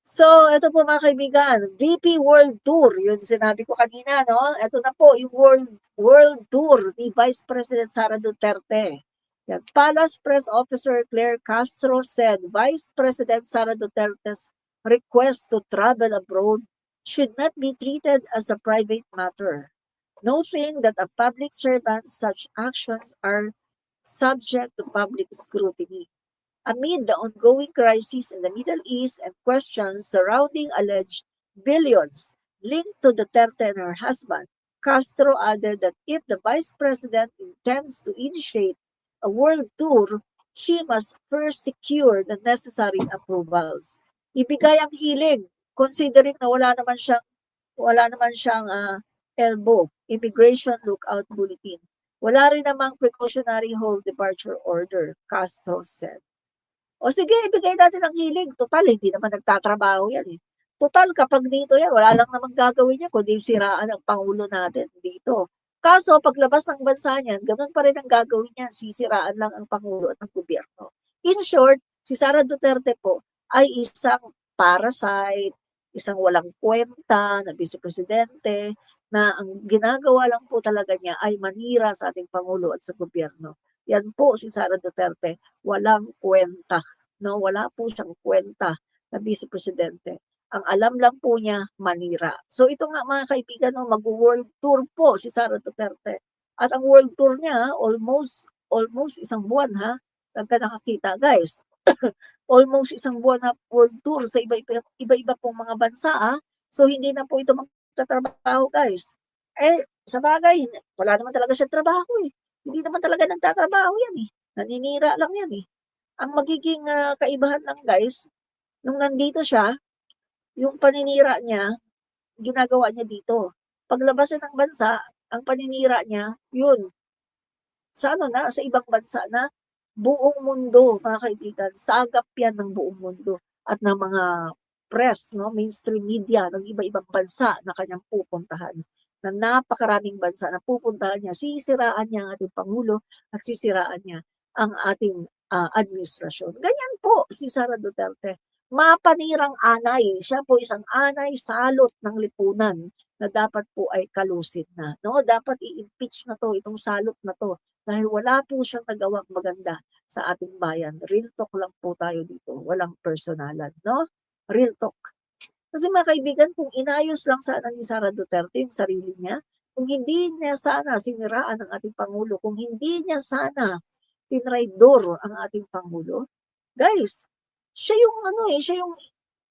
So, ito po mga kaibigan, VP World Tour, yun sinabi ko kanina, no? Ito na po yung World Tour ni Vice President Sara Duterte. Yan. Palace Press Officer Claire Castro said Vice President Sara Duterte's request to travel abroad should not be treated as a private matter, noting that a public servant such actions are subject to public scrutiny. Amid the ongoing crisis in the Middle East and questions surrounding alleged billions linked to Duterte and her husband, Castro added that if the vice president intends to initiate a world tour, she must first secure the necessary approvals. Ibigay ang hiling, considering na wala naman siyang elbow, immigration lookout bulletin. Wala rin namang precautionary hold departure order, Castro said. O sige, ibigay natin ang hiling. Total, hindi naman nagtatrabaho yan eh. Total, kapag dito yan, wala lang naman gagawin niya kundi siraan ang Pangulo natin dito. Kaso, paglabas ng bansa niyan, ganun pa rin ang gagawin niya. Sisiraan lang ang Pangulo at ang gobyerno. In short, si Sara Duterte po ay isang parasite, isang walang kwenta na vice-presidente, na ang ginagawa lang po talaga niya ay manira sa ating Pangulo at sa gobyerno. Yan po si Sara Duterte, walang kwenta. No, wala po siyang kwenta na vice-presidente. Ang alam lang po niya, manira. So ito nga mga kaibigan, no, mag-world tour po si Sara Duterte. At ang world tour niya, almost isang buwan ha. Saan ka nakakita guys? Almost isang buwan na world tour sa iba-iba pong mga bansa ha. So hindi na po ito magtatrabaho guys. Sa bagay, wala naman talaga siyang trabaho eh. Hindi naman talaga nagtatrabaho yan eh. Naninira lang yan eh. Ang magiging kaibahan lang guys, nung nandito siya, yung paninira niya, ginagawa niya dito. Paglabas niya ng bansa, ang paninira niya, yun, sa ano na, sa ibang bansa na, buong mundo, mga kaibigan, sagap yan ng buong mundo at ng mga press, no, mainstream media ng iba-ibang bansa na kanyang pupuntahan. Na napakaraming bansa na pupuntahan niya, sisiraan niya ang ating Pangulo at sisiraan niya ang ating administrasyon. Ganyan po si Sara Duterte. Mapanirang anay. Siya po isang anay salot ng lipunan na dapat po ay kalusin na. No? Dapat i-impeach na to, itong salot na to. Dahil wala po siyang nagawang maganda sa ating bayan. Real talk lang po tayo dito. Walang personalan. No? Real talk. Kasi mga kaibigan, kung inayos lang sana ni Sara Duterte yung sarili niya, kung hindi niya sana siniraan ang ating Pangulo, kung hindi niya sana tinraidor ang ating Pangulo, guys, siya yung siya yung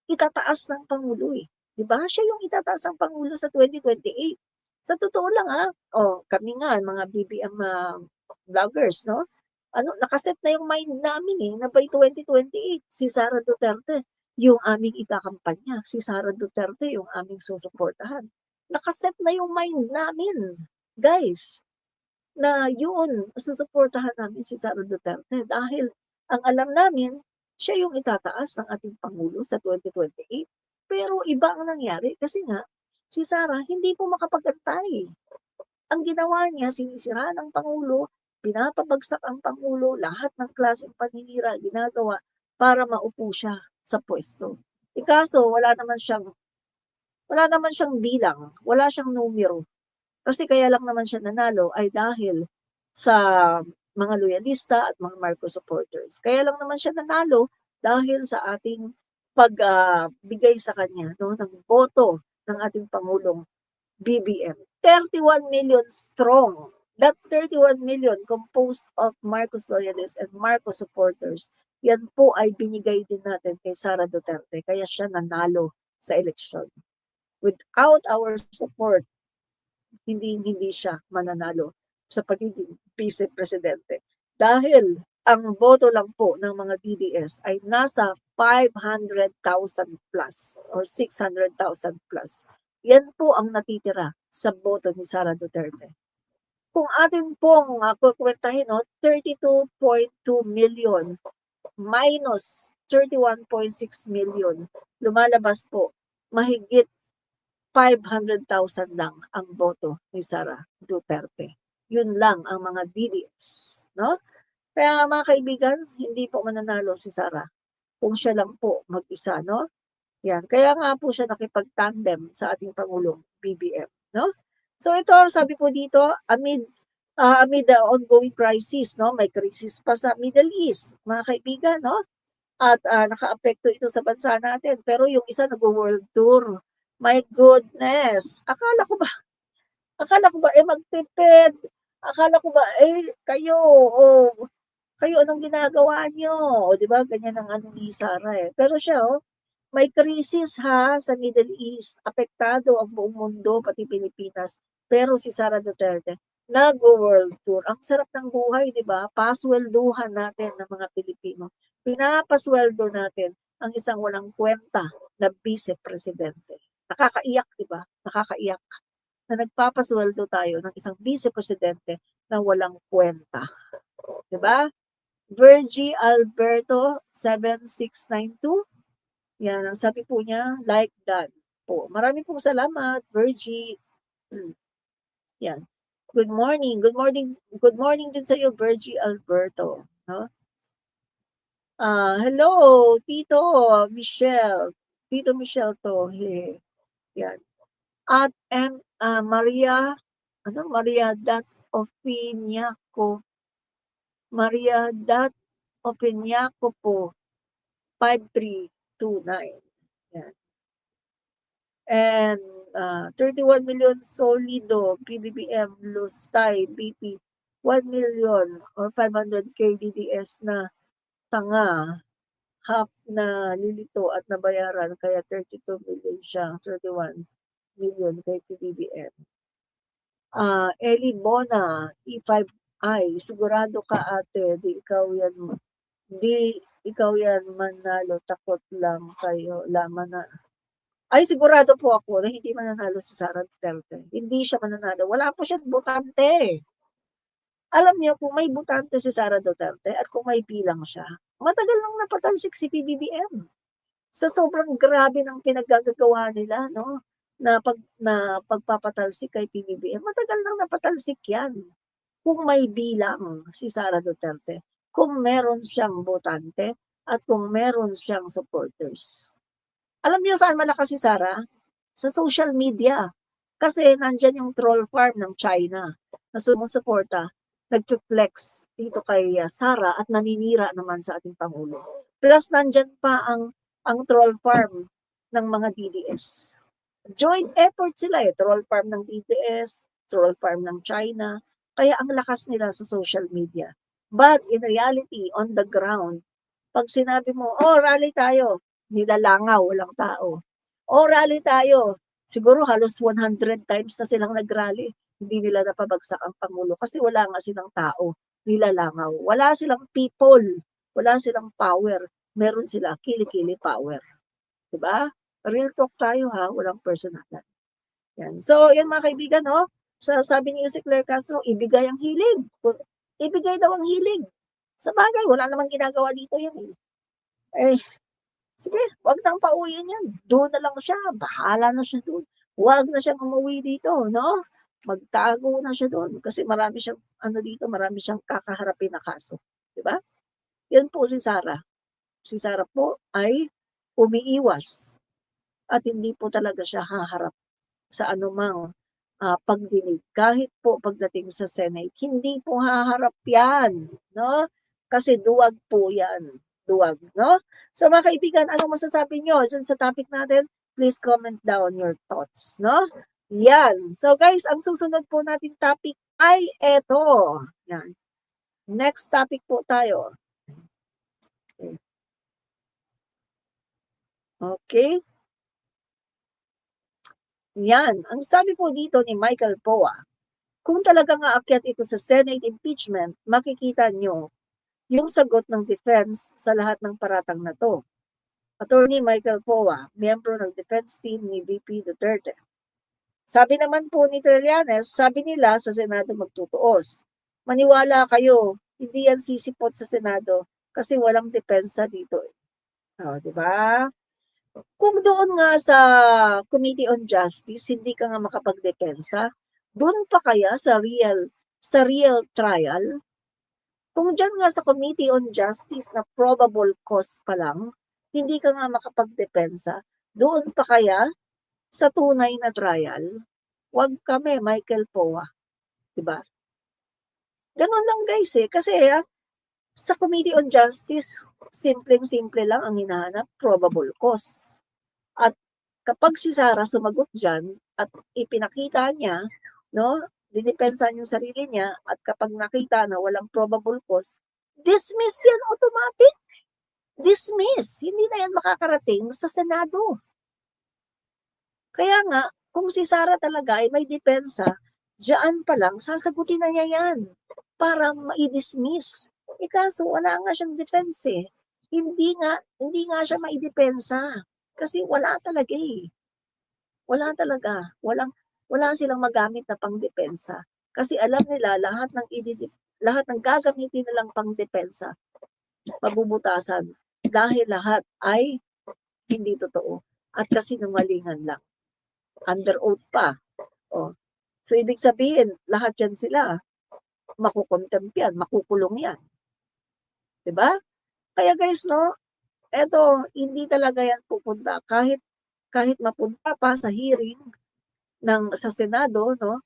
itataas ng Pangulo eh. 'Di ba? Siya yung itataas ng Pangulo sa 2028. Sa totoo lang kami nga mga BBM vloggers, no? Nakaset na yung mind namin eh na by 2028 si Sara Duterte yung aming ikakampanya. Si Sara Duterte yung aming susuportahan. Nakaset na yung mind namin, guys, na yun, susuportahan namin si Sara Duterte dahil ang alam namin, siya yung itataas ng ating Pangulo sa 2028. Pero iba ang nangyari kasi nga, si Sara hindi po makapagantay. Ang ginawa niya, sinisira ng Pangulo, pinapabagsak ang Pangulo, lahat ng klaseng paninira ginagawa para maupo siya sa pwesto. Kaso wala naman siyang bilang, wala siyang numero. Kasi kaya lang naman siya nanalo ay dahil sa mga loyalista at mga Marcos supporters. Kaya lang naman siya nanalo dahil sa ating pagbigay sa kanya no, ng boto ng ating Pangulong BBM. 31 million strong. That 31 million composed of Marcos loyalists and Marcos supporters, yan po ay binigay din natin kay Sara Duterte. Kaya siya nanalo sa eleksyon. Without our support, hindi siya mananalo sa pagiging vice-presidente. Dahil ang boto lang po ng mga DDS ay nasa 500,000 plus or 600,000 plus. Yan po ang natitira sa boto ni Sara Duterte. Kung atin pong kukwentahin, 32.2 million minus 31.6 million, lumalabas po mahigit 500,000 lang ang boto ni Sara Duterte. Yun lang ang mga DDS, no? Kaya mga kaibigan, hindi po mananalo si Sara kung siya lang po mag-isa, no? Yan, kaya nga po siya nakipag-tandem sa ating Pangulong BBM, no? So ito, sabi po dito, amid the ongoing crisis, no? May crisis pa sa Middle East, mga kaibigan, no? At nakaapekto ito sa bansa natin. Pero yung isa nag-world tour. My goodness! Akala ko ba magtipid? Akala ko ba kayo, kayo anong ginagawa niyo? O 'di ba ganyan ang ano ni Sarah, Pero siya, may krisis sa Middle East, apektado ang buong mundo pati Pilipinas. Pero si Sara Duterte nagwo-world tour. Ang sarap ng buhay 'di ba? Paswelduhan natin ng mga Pilipino. Pinapasweldo natin ang isang walang kwenta na Vice Presidente. Nakakaiyak 'di ba? Nakakaiyak na nagpapasweldo tayo ng isang Vice Presidente na walang kwenta. 'Di ba? Virgie Alberto 7692. Yan, ang sabi po niya, like that po. Maraming pong salamat, Virgie. Yan. Good morning. Good morning. Good morning din sa iyo, Virgie Alberto. No? Hello, Tito Michelle. Tito Michelle to. Yan. At Maria, Maria Dot Opiniaco. Maria Dot Opiniaco po. 5329. Yan. And 31 million solido PBBM Lustay BP 1 million or 500k DDS na tanga half na lilito at nabayaran kaya 32 million siya 31 million kay PBBM. Eli Bona E5I sigurado ka ate di ikaw yan manalo takot lang kayo laman na. Ay sigurado po ako na hindi mananalo si Sara Duterte. Hindi siya mananalo. Wala po siyang botante. Alam niyo kung may botante si Sara Duterte at kung may bilang siya, matagal nang napatalsik si PBBM. Sa sobrang grabe ng pinaggagawa nila, no? Na pagpapatalsik kay PBBM, matagal nang napatalsik yan. Kung may bilang si Sara Duterte, kung meron siyang botante, at kung meron siyang supporters. Alam niyo saan malakas si Sara? Sa social media. Kasi nandyan yung troll farm ng China na sumusuporta, nag-flex dito kay Sara at naninira naman sa ating Pangulo. Plus nandyan pa ang troll farm ng mga DDS. Joint effort sila troll farm ng DDS, troll farm ng China. Kaya ang lakas nila sa social media. But in reality, on the ground, pag sinabi mo, rally tayo, nilalangaw, walang tao. Rally tayo, siguro halos 100 times na silang nag-rally. Hindi nila napabagsak ang Pangulo kasi wala nga silang tao, nilalangaw. Wala silang people, wala silang power. Meron sila kilikili power. Diba? Real talk tayo walang personalan. Yan. So, yan mga kaibigan, sabi ni Jose Claire Castro, ibigay ang hilig. Ibigay daw ang hilig. Sa bagay, wala namang ginagawa dito yan sige, wag nang pauwiin yan. Doon na lang siya. Bahala na siya doon. Wag na siyang umuwi dito, no? Magtago na siya doon. Kasi marami siyang kakaharapin na kaso. Diba? Yan po si Sara. Si Sara po ay umiiwas. At hindi po talaga siya haharap sa anumang pagdinig. Kahit po pagdating sa Senate, hindi po haharap yan, no? Kasi duwag po yan. Duwag, no? So mga kaibigan, anong masasabi nyo sa topic natin? Please comment down your thoughts, no? Yan. So guys, ang susunod po nating topic ay eto. Yan. Next topic po tayo. Okay. Yan. Ang sabi po dito ni Michael Poa, kung talagang aakyat ito sa Senate impeachment, makikita nyo yung sagot ng defense sa lahat ng paratang na to. Attorney Michael Poa, miyembro ng defense team ni VP Duterte. Sabi naman po ni Trillanes, sabi nila sa Senado magtutuos. Maniwala kayo, hindi yan sisipot sa Senado kasi walang depensa dito. Di ba? Kung doon nga sa Committee on Justice, hindi ka nga makapagdepensa, doon pa kaya sa real trial? Kung dyan nga sa Committee on Justice na probable cause pa lang, hindi ka nga makapagdepensa, Doon pa kaya sa tunay na trial? Wag kami, Michael Poa, 'di ba? Gano'n lang guys, kasi sa Committee on Justice, simpleng-simple lang ang hinahanap, probable cause. At kapag si Sarah sumagot diyan at ipinakita niya, 'no, dinepensahan yung sarili niya at kapag nakita na walang probable cause, dismiss yan automatic. Dismiss. Hindi na yan makakarating sa Senado. Kaya nga, kung si Sarah talaga ay may depensa, diyan pa lang sasagutin na niya yan para mai-dismiss. Kaso wala nga siyang defense Hindi nga siya maidepensa kasi wala talaga Wala talaga. Wala silang magamit na pangdepensa. Kasi alam nila lahat ng gagamitin nilang pangdepensa, mabubutasan dahil lahat ay hindi totoo at kasinungalingan lang. Under oath pa. Oh. So, ibig sabihin, lahat yan sila, makukontempt yan, makukulong yan. Diba? Kaya guys, no, eto, hindi talaga yan pupunta. Kahit mapunta pa sa hearing sa Senado, no,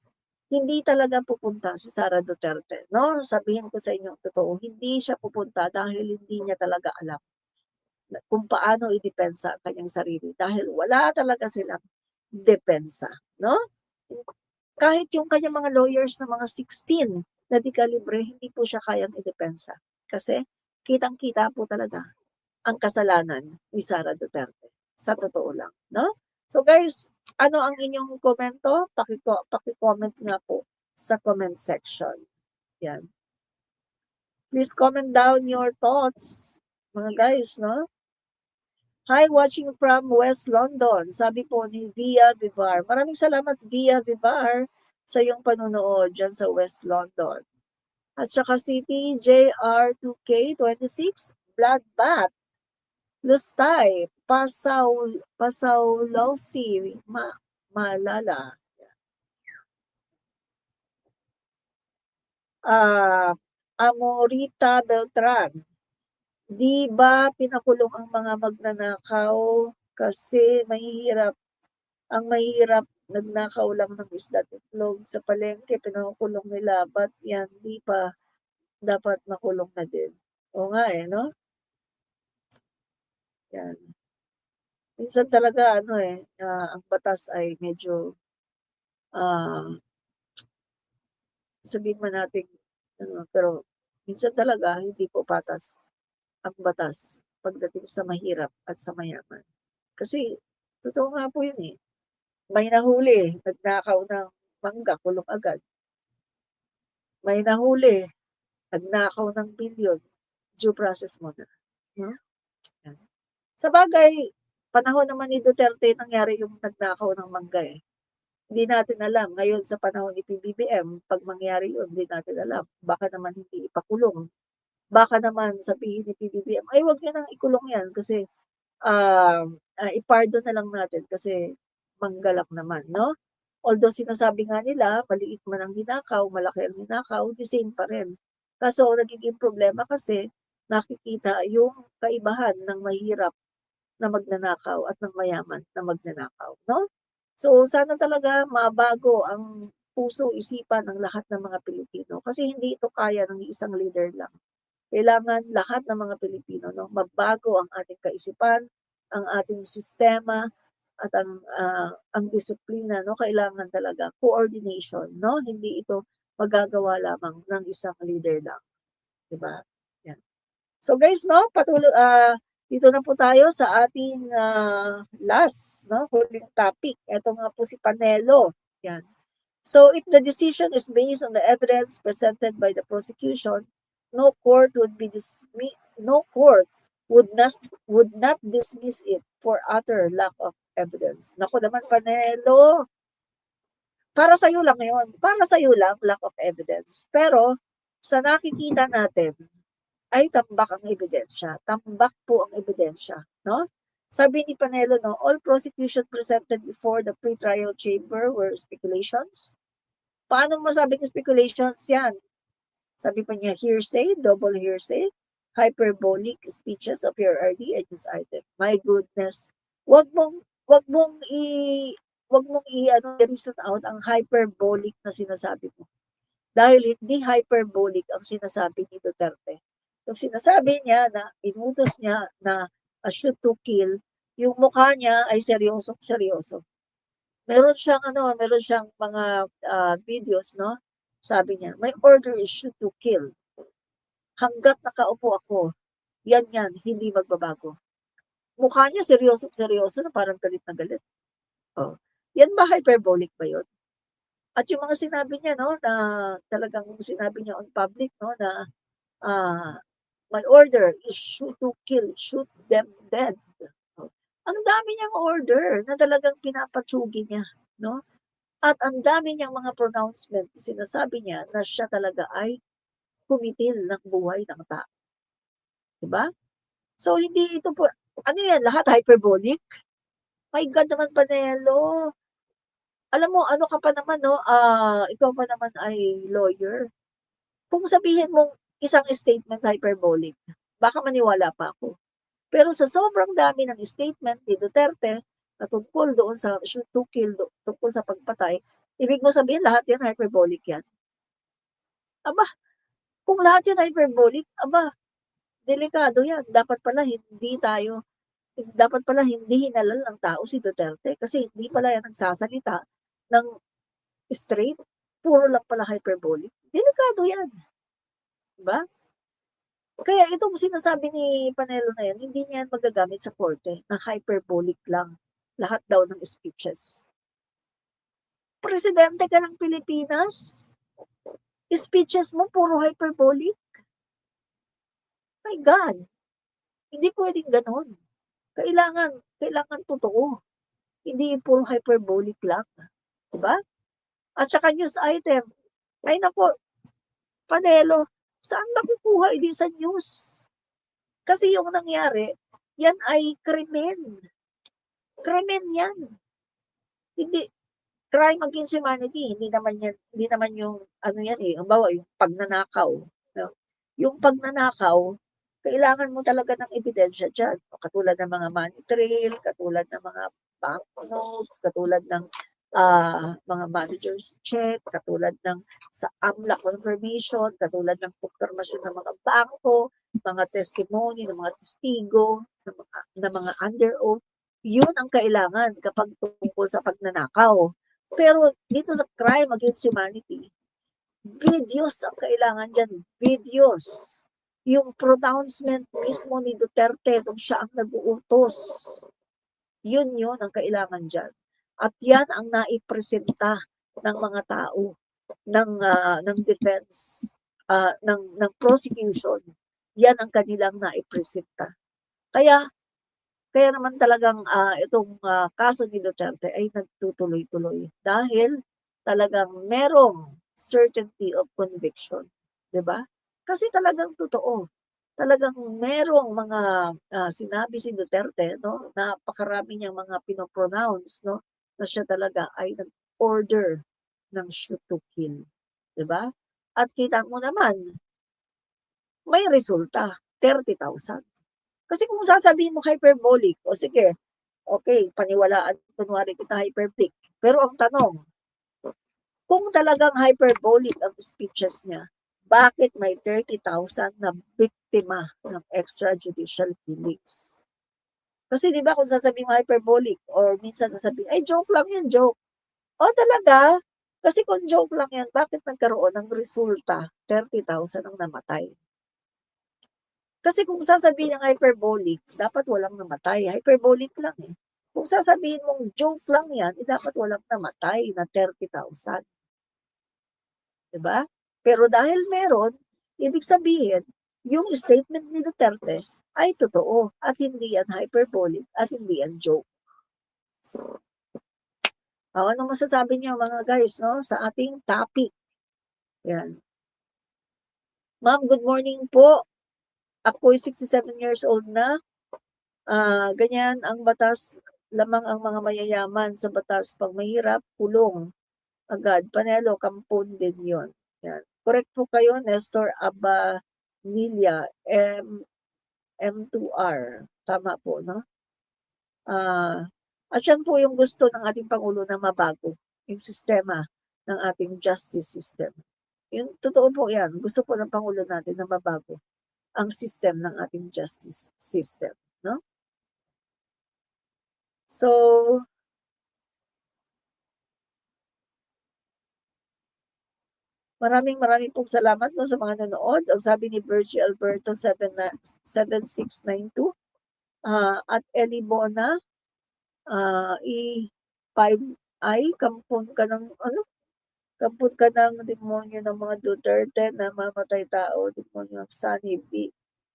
hindi talaga pupunta si Sara Duterte. No? Sabihin ko sa inyo, totoo, hindi siya pupunta dahil hindi niya talaga alam kung paano idepensa ang kanyang sarili dahil wala talaga silang depensa, no? Kahit yung kanyang mga lawyers na mga 16 na di kalibre, hindi po siya kayang idepensa. Kasi kitang-kita po talaga ang kasalanan ni Sara Duterte. Sa totoo lang, no? So guys, ano ang inyong komento? Paki-comment nga po sa comment section. Yan. Please comment down your thoughts, mga guys, no? Hi, watching from West London. Sabi po ni Via Vivar. Maraming salamat, Via Vivar, sa iyong panunood dyan sa West London. At saka si TJR2K26, Bloodbath, Lustay, Pasaulawsi, Malala. Amorita Beltran. Di ba pinakulong ang mga magnanakaw kasi ang mahirap nagnakaw lang ng isda at itlog sa palengke, pinakulong nila, ba't yan di pa dapat makulong na din? Oo nga no? Yan. Minsan talaga ang batas ay medyo sabihin man natin pero minsan talaga hindi po patas ang batas pagdating sa mahirap at sa mayaman. Kasi totoo nga po yun May nahuli, nagnakaw ng mangga, kulong agad. May nahuli, nagnakaw ng bilyon, due process muna. No? Yan. Sabagay, panahon naman ni Duterte nangyari yung nagnakaw ng mangga Hindi natin alam. Ngayon sa panahon ni PBBM, pag mangyari yun, hindi natin alam. Baka naman hindi ipakulong. Baka naman sabihin ni PBBM, ay wag niyo nang ikulong yan kasi ipardon na lang natin kasi manggalak naman, no? Although sinasabi nga nila, maliit man ang ninakaw, malaki ang ninakaw, the same pa rin. Kaso nagiging problema kasi nakikita yung kaibahan ng mahirap na magnanakaw at ng mayaman na magnanakaw, no? So sana talaga mabago ang puso, isipan ng lahat ng mga Pilipino kasi hindi ito kaya ng isang leader lang. Kailangan lahat ng mga Pilipino mabago ang ating kaisipan, ang ating sistema at ang disiplina kailangan talaga coordination hindi ito magagawa lamang ng isang leader lang, 'di ba? Yan. So guys dito na po tayo sa ating last huling topic. Ito nga po si Panelo. Yan. So if the decision is based on the evidence presented by the prosecution, no court would not dismiss it for utter lack of evidence. Naku naman, Panelo. Para sa iyo lang 'yon. Para sa iyo lang, lack of evidence. Pero sa nakikita natin ay tambak ang ebidensya. Tambak po ang ebidensya, no? Sabi ni Panelo, all prosecution presented before the pre-trial chamber were speculations. Paano masabing speculations yan? Sabi pa niya, hearsay, double hearsay, hyperbolic speeches of your RD and news item. My goodness. Wag mong wag mong i-ano, i-reason out ang hyperbolic na sinasabi mo. Dahil hindi hyperbolic ang sinasabi ni Duterte. Yung sinasabi niya na inutos niya na shoot to kill, yung mukha niya ay seryosong-seryoso. Meron siyang mga videos, no? Sabi niya, my order is shoot to kill. Hanggat nakaupo ako, yan, hindi magbabago. Mukha niya seryosong-seryoso na parang galit na galit. Oh. Yan ba hyperbolic ba yun? At yung mga sinabi niya, no, na talagang sinabi niya on public, no, na my order is shoot to kill, shoot them dead. Oh. Ang dami niyang order na talagang pinapatsugi niya, no? At ang dami niyang mga pronouncement, sinasabi niya na siya talaga ay kumitil ng buhay ng tao. Diba? So, hindi ito po, ano yan, lahat hyperbolic? My God naman, Panelo. Alam mo, ano ka pa naman, no? Ikaw pa naman ay lawyer. Kung sabihin mong isang statement hyperbolic, baka maniwala pa ako. Pero sa sobrang dami ng statement ni Duterte na tungkol doon sa shoot to kill, tungkol sa pagpatay, ibig mo sabihin lahat yan hyperbolic yan. Aba, kung lahat yan hyperbolic, aba, delikado yan. Dapat pala hindi hinalal ng tao si Duterte kasi hindi pala yan nagsasalita ng straight, puro lang pala hyperbolic. Delikado yan. Diba? Kaya itong sinasabi ni Panelo na yan, hindi niya magagamit sa korte na hyperbolic lang. Lahat daw ng speeches. Presidente ka ng Pilipinas? Speeches mo puro hyperbolic? My God! Hindi pwedeng ganon. Kailangan totoo. Hindi puro hyperbolic lang. Diba? At saka news item. Ay nako, Panelo, saan makukuha hindi sa news? Kasi yung nangyari, yan ay krimen. Krimen yan. Hindi, crime against humanity, hindi naman yung, ano yan eh, ang bawa, yung pagnanakaw. No? Yung pagnanakaw, kailangan mo talaga ng ebidensya dyan. Katulad ng mga money trail, katulad ng mga bank notes, katulad ng mga manager's check, katulad ng sa AMLA confirmation, katulad ng confirmation ng mga bangko, mga testimony ng mga testigo, ng mga under oath. Yun ang kailangan kapag tungkol sa pagnanakaw. Pero dito sa crime against humanity, videos ang kailangan dyan. Videos. Yung pronouncement mismo ni Duterte kung siya ang nag-uutos. Yun ang kailangan dyan. At yan ang naipresenta ng mga tao ng defense, ng prosecution. Yan ang kanilang naipresenta. Kaya naman talagang itong kaso ni Duterte ay nagtutuloy-tuloy dahil talagang merong certainty of conviction, 'di ba? Kasi talagang totoo. Talagang merong mga sinabi si Duterte, no? Napakarami niyang mga pinopronounce, no? Na siya talaga ay nag-order ng shoot to kill, 'di ba? At kita mo naman, may resulta, 30,000. Kasi kung sasabihin mo hyperbolic, o sige, okay, paniwalaan kunwari kita hyperbolic. Pero ang tanong, kung talagang hyperbolic ang speeches niya, bakit may 30,000 na biktima ng extrajudicial killings? Kasi di ba kung sasabihin mo hyperbolic or minsan sasabihin, ay joke lang yan, joke. O talaga? Kasi kung joke lang yan, bakit nagkaroon ng resulta? 30,000 ang namatay. Kasi kung sasabihin ng hyperbolic, dapat walang namatay. Hyperbolic lang eh. Kung sasabihin mong joke lang yan, dapat walang namatay na 30,000. Diba? Pero dahil meron, ibig sabihin, yung statement ni Duterte ay totoo at hindi yan hyperbolic at hindi yan joke. Ano masasabi niyo mga guys, no, sa ating topic? Yan. Ma'am, good morning po. Ako ay 67 years old na. Ganyan ang batas, lamang ang mga mayayaman sa batas. Pag mahirap, kulong agad. Panelo, kampon din yun. Yan. Correct po kayo, Nestor Abanilla, M2R. Tama po, no? At yan po yung gusto ng ating Pangulo na mabago yung sistema ng ating justice system. Yung totoo po yan, gusto po ng Pangulo natin na mabago ang system ng ating justice system, no? So, maraming pong salamat no, sa mga nanood. Ang sabi ni Virgie Alberto 7692 at Eli Bona E5I, kampon ka ng demonyo ng mga Duterte na mamatay tao, demonyo ang sanib.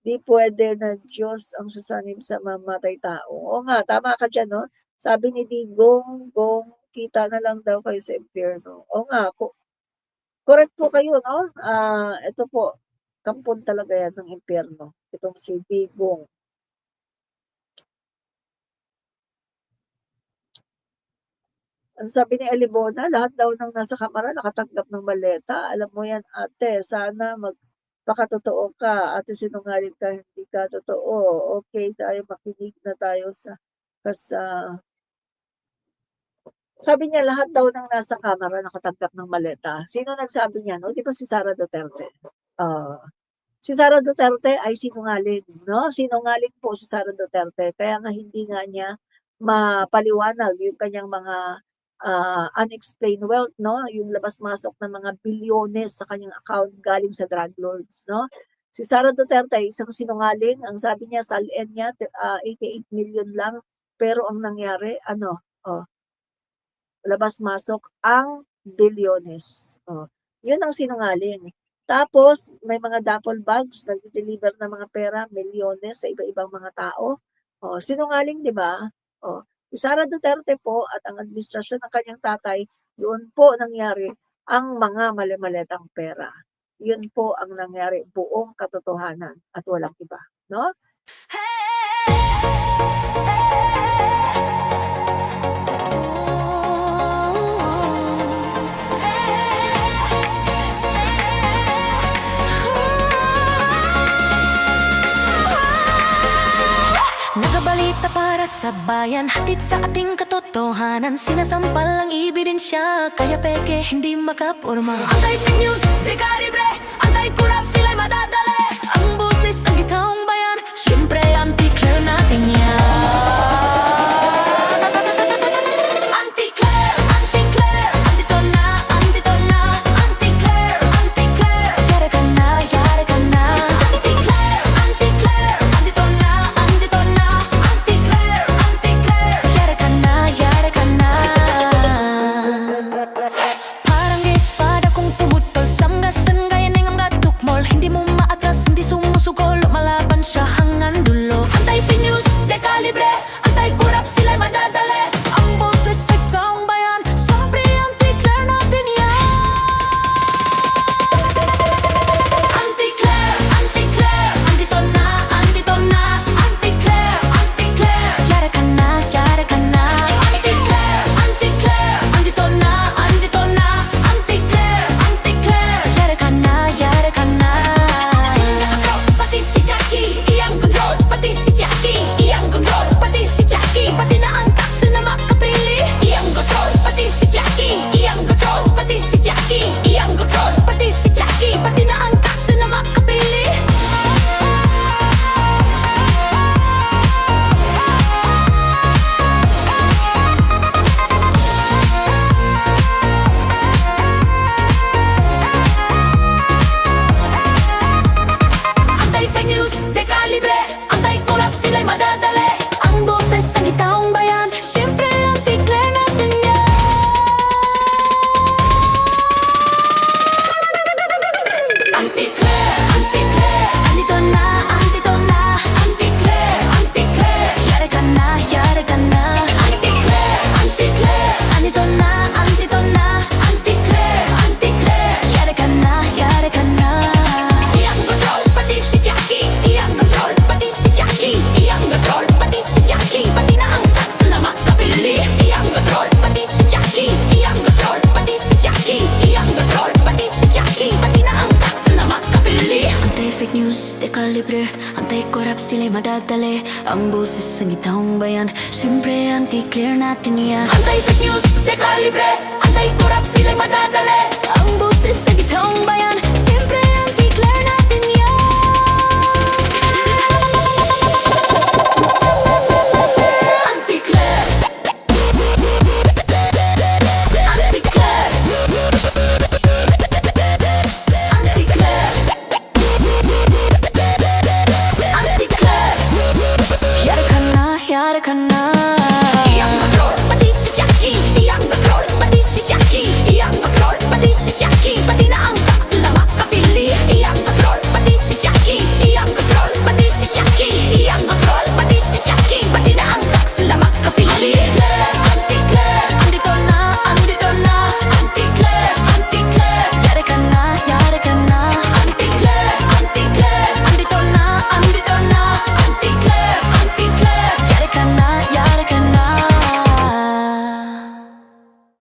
Di pwede na Diyos ang sasanib sa mamatay tao. Oo nga, tama ka dyan, no? Sabi ni Digong, kita na lang daw kayo sa impyerno. Oo nga, correct po kayo, no? Ito po, kampon talaga yan ng impyerno. Itong si Digong. Ang sabi ni Elibona, lahat daw ng nasa kamara nakatanggap ng maleta. Alam mo yan, ate, sana magpakatotoo ka. Ate, sinungaling ka, hindi ka totoo. Okay, tayo makinig na tayo sabi niya, lahat daw ng nasa kamara nakatanggap ng maleta. Sino nagsabi niya, no? Di ba si Sara Duterte? Si Sara Duterte ay sinungaling, no? Sinungaling po si Sara Duterte. Kaya nga hindi nga niya mapaliwanag yung kanyang mga unexplained wealth, no? Yung labas-masok ng mga bilyones sa kanyang account galing sa drug lords, no? Si Sara Duterte, isang sinungaling. Ang sabi niya, salin niya, 88 million lang. Pero ang nangyari, labas-masok ang bilyones. Yun ang sinungaling. Tapos, may mga duffel bags, nag-deliver ng mga pera, milyones sa iba-ibang mga tao. Sinungaling, di ba? Si Sara Duterte po at ang administrasyon ng kanyang tatay, yun po nangyari ang mga mali-maletang pera. Yun po ang nangyari, buong katotohanan at walang iba. No? Nagabalita para sa bayan, hatid sa ating katotohanan. Sinasampal ang ebidensya, kaya peke hindi makapurma. Anti-fake news, di kalibre. Anti-corrupt, sila'y madadali. Ang boses, ang gitaong bayan, siyempre anti-clear natin yan. Anti-clear, anti-clear, andito na, andito na. Anti-clear, anti-clear, yari ka na, yari ka na. Anti-clear, anti-clear, andito na, andito na. Anti-clear, anti-clear, yari ka na, yari ka na. Parang espada kung pumutol, samgasan gaya ng ang gatukmol. sila'y madadali. Ang boses sa gitawang bayan, siyempre anti-clear natin yan. Anti-fake news, dekalibre. Anti-corrupt, sila'y madadali. Ang boses sa gitawang bayan,